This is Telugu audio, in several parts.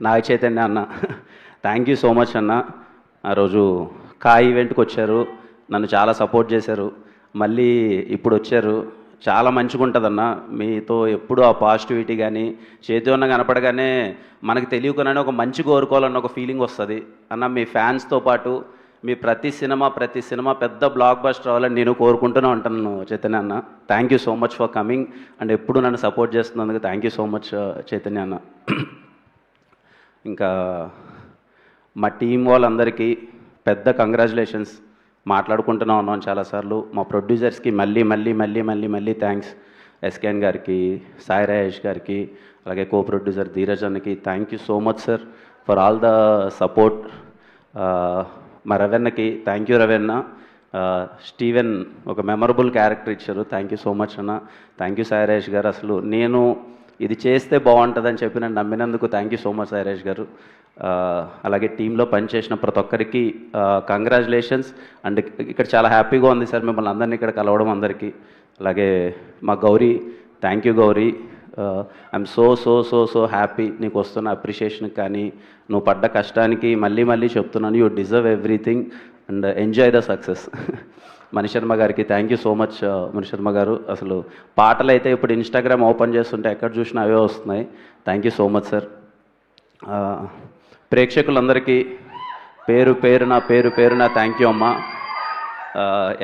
నాగ చైతన్య అన్న, థ్యాంక్ యూ సో మచ్ అన్న. ఆ రోజు ఈవెంట్కి వచ్చారు, నన్ను చాలా సపోర్ట్ చేశారు. మళ్ళీ ఇప్పుడు వచ్చారు, చాలా మంచిగా ఉంటుందన్న. మీతో ఎప్పుడూ ఆ పాజిటివిటీ కానీ చేతివన్న కనపడగానే మనకు తెలియకునే ఒక మంచి కోరుకోవాలన్న ఒక ఫీలింగ్ వస్తుంది అన్న. మీ ఫ్యాన్స్తో పాటు మీ ప్రతి సినిమా పెద్ద బ్లాక్ బస్టర్ అవ్వాలని నేను కోరుకుంటూనే ఉంటాను చైతన్య అన్న. Thank you so much for coming and ఎప్పుడు నన్ను సపోర్ట్ చేస్తున్నందుకు thank you so much Chaitanya అన్న. ఇంకా మా టీం వాళ్ళందరికీ పెద్ద కంగ్రాచులేషన్స్. మాట్లాడుకుంటూనే ఉన్నాం చాలాసార్లు. మా ప్రొడ్యూసర్స్కి మళ్ళీ థ్యాంక్స్. ఎస్కేఎన్ గారికి, సాయి రాజేష్ గారికి, అలాగే కో ప్రొడ్యూసర్ ధీరజ్ అన్నకి thank you so much sir for all the support. మా రవెన్నకి థ్యాంక్ యూ రవెన్న. స్టీవెన్ ఒక మెమరబుల్ క్యారెక్టర్ ఇచ్చారు, థ్యాంక్ యూ సో మచ్ అన్న. థ్యాంక్ యూ సాయి రాజేష్ గారు. అసలు నేను ఇది చేస్తే బాగుంటుందని చెప్పి నన్ను నమ్మినందుకు thank you so much Sai Rajesh గారు. అలాగే టీంలో పనిచేసిన ప్రతి ఒక్కరికి కంగ్రాచులేషన్స్. అండ్ ఇక్కడ చాలా హ్యాపీగా ఉంది సార్ మిమ్మల్ని అందరినీ ఇక్కడ కలవడం అందరికీ. అలాగే మా Gauri, thank you Gauri. I'm so happy నీకు వస్తున్న అప్రిషియేషన్కి కానీ నువ్వు పడ్డ కష్టానికి మళ్ళీ చెప్తున్నాను, you deserve everything and enjoy the success. Mani Sharma గారికి thank you so much Mani Sharma గారు. అసలు పాటలు అయితే ఇప్పుడు ఇన్స్టాగ్రామ్ ఓపెన్ చేస్తుంటే ఎక్కడ చూసినా అవే వస్తున్నాయి. Thank you so much sir. ప్రేక్షకులందరికీ పేరు పేరున థ్యాంక్ యూ అమ్మ.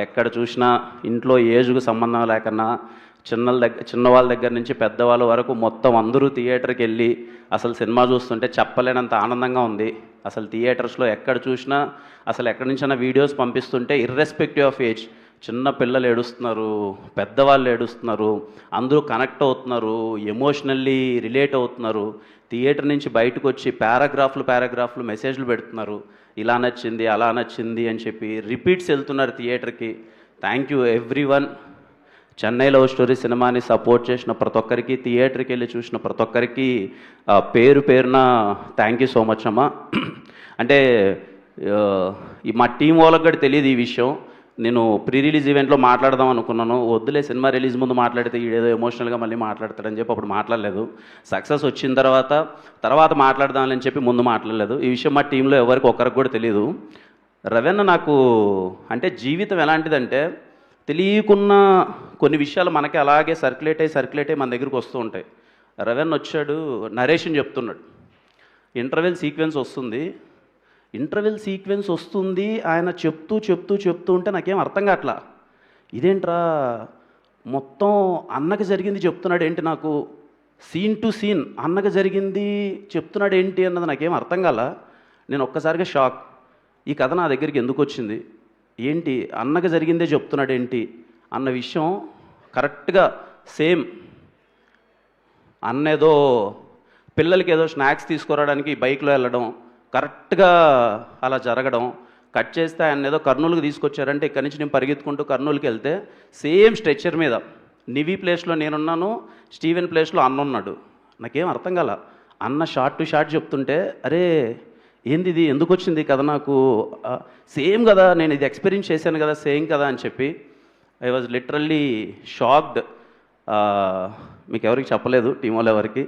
ఎక్కడ చూసినా ఇంట్లో ఏజ్కు సంబంధం లేకన్నా చిన్నవాళ్ళ దగ్గర నుంచి పెద్దవాళ్ళ వరకు మొత్తం అందరూ థియేటర్కి వెళ్ళి అసలు సినిమా చూస్తుంటే చెప్పలేనంత ఆనందంగా ఉంది. అసలు థియేటర్స్లో ఎక్కడ చూసినా అసలు ఎక్కడి నుంచైనా వీడియోస్ పంపిస్తుంటే ఇర్రెస్పెక్టివ్ ఆఫ్ ఏజ్ చిన్న పిల్లలు ఏడుస్తున్నారు, పెద్దవాళ్ళు ఏడుస్తున్నారు, అందరూ కనెక్ట్ అవుతున్నారు, ఎమోషనల్లీ రిలేట్ అవుతున్నారు. థియేటర్ నుంచి బయటకు వచ్చి పారాగ్రాఫ్లు మెసేజ్లు పెడుతున్నారు, ఇలా నచ్చింది అలా నచ్చింది అని చెప్పి రిపీట్స్ వెళ్తున్నారు థియేటర్కి. Thank you everyone. Chennai love story సినిమాని సపోర్ట్ చేసిన ప్రతి ఒక్కరికి, థియేటర్కి వెళ్ళి చూసిన ప్రతి ఒక్కరికి పేరున థ్యాంక్ యూ సో మచ్ అమ్మా. అంటే మా టీం వాళ్ళకి కూడా తెలియదు ఈ విషయం. నేను ప్రీ రిలీజ్ ఈవెంట్లో మాట్లాడదాం అనుకున్నాను, వద్దులే సినిమా రిలీజ్ ముందు మాట్లాడితే ఏదో ఎమోషనల్గా మళ్ళీ మాట్లాడతాడని చెప్పి అప్పుడు మాట్లాడలేదు. సక్సెస్ వచ్చిన తర్వాత మాట్లాడదామని చెప్పి ముందు మాట్లాడలేదు. ఈ విషయం మా టీంలో ఎవరికి ఒక్కరికి కూడా తెలియదు. రవెన్న నాకు అంటే జీవితం ఎలాంటిదంటే తెలియకున్న కొన్ని విషయాలు మనకి అలాగే సర్క్యులేట్ అయ్యి మన దగ్గరికి వస్తూ ఉంటాయి. రవెన్న వచ్చాడు, నరేషన్ చెప్తున్నాడు, ఇంటర్వెల్ సీక్వెన్స్ వస్తుంది ఆయన చెప్తూ ఉంటే నాకేం అర్థం కావట్లా. ఇదేంట్రా మొత్తం అన్నకి జరిగింది చెప్తున్నాడు ఏంటి, నాకు సీన్ టు సీన్ అన్నకి జరిగింది చెప్తున్నాడు ఏంటి అన్నది నాకేం అర్థం కాల. నేను ఒక్కసారిగా షాక్. ఈ కథ నా దగ్గరికి ఎందుకు వచ్చింది, ఏంటి అన్నకి జరిగిందే చెప్తున్నాడు ఏంటి అన్న విషయం కరెక్ట్గా సేమ్. అన్న ఏదో పిల్లలకి ఏదో స్నాక్స్ తీసుకురావడానికి బైక్లో వెళ్ళడం, కరెక్ట్గా అలా జరగడం, కట్ చేస్తే ఆయన ఏదో కర్నూలుకి తీసుకొచ్చారంటే ఇక్కడి నుంచి నేను పరిగెత్తుకుంటూ కర్నూలుకి వెళ్తే సేమ్ స్ట్రెచ్చర్ మీద నివి ప్లేస్లో నేనున్నాను, స్టీవెన్ ప్లేస్లో అన్న ఉన్నాడు. నాకేం అర్థం కాల. అన్న షార్ట్ టు షార్ట్ చెప్తుంటే అరే ఏంది ఇది, ఎందుకు వచ్చింది కదా నాకు సేమ్ కదా, నేను ఇది ఎక్స్పీరియన్స్ చేశాను కదా సేమ్ కదా అని చెప్పి ఐ వాజ్ లిటరల్లీ షాక్డ్. మీకు ఎవరికి చెప్పలేదు, టీం వాళ్ళు ఎవరికి.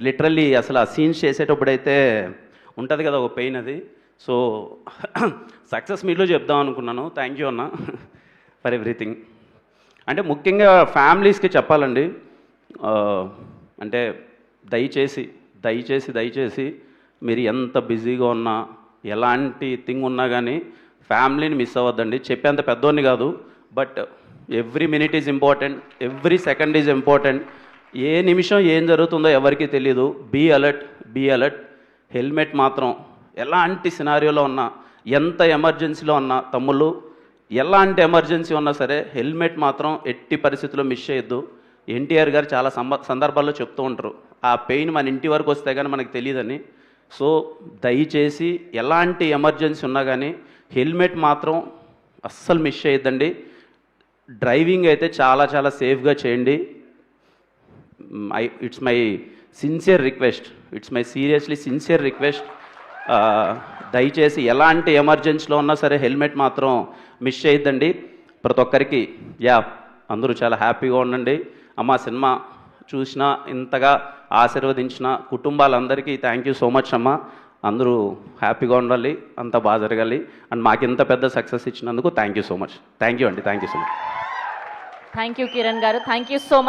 లిటరల్లీ అసలు ఆ సీన్స్ చేసేటప్పుడైతే ఉంటుంది కదా ఒక పెయిన్, అది. సో సక్సెస్ మీట్లో చెప్దాం అనుకున్నాను. థ్యాంక్ యూ అన్న ఫర్ ఎవ్రీథింగ్. అంటే ముఖ్యంగా ఫ్యామిలీస్కి చెప్పాలండి, అంటే దయచేసి మీరు ఎంత బిజీగా ఉన్నా ఎలాంటి థింగ్ ఉన్నా కానీ ఫ్యామిలీని మిస్ అవ్వద్దండి. చెప్పేంత పెద్దోని కాదు, but every minute is important, every second is important. ఏ నిమిషం ఏం జరుగుతుందో ఎవరికీ తెలియదు. Be alert. హెల్మెట్ మాత్రం ఎలాంటి సినారియోలో ఉన్నా, ఎంత ఎమర్జెన్సీలో ఉన్నా, తమ్ముళ్ళు ఎలాంటి ఎమర్జెన్సీ ఉన్నా సరే హెల్మెట్ మాత్రం ఎట్టి పరిస్థితుల్లో మిస్ చేయొద్దు. ఎన్టీఆర్ గారు చాలా సందర్భాల్లో చెప్తూ ఉంటారు, ఆ పెయిన్ మన ఇంటి వరకు వస్తే కానీ మనకు తెలియదని. సో దయచేసి ఎలాంటి ఎమర్జెన్సీ ఉన్నా కానీ హెల్మెట్ మాత్రం అస్సలు మిస్ చేయొద్దండి. డ్రైవింగ్ అయితే చాలా సేఫ్గా చేయండి. It's my seriously sincere request. దయచేసి ఎలాంటి ఎమర్జెన్సీలో ఉన్నా సరే హెల్మెట్ మాత్రం మిస్ చేయొద్దండి. ప్రతి ఒక్కరికి అందరూ చాలా హ్యాపీగా ఉండండి. అమ్మ సినిమా చూసిన ఇంతగా ఆశీర్వదించిన కుటుంబాలందరికీ థ్యాంక్ యూ సో మచ్ అమ్మ. అందరూ హ్యాపీగా ఉండాలి, అంతా బాగా జరగాలి. అండ్ మాకు ఇంత పెద్ద సక్సెస్ ఇచ్చినందుకు thank you so much. Thank you అండి, thank you so much. Thank you Kiran గారు, థ్యాంక్ యూ సో మచ్.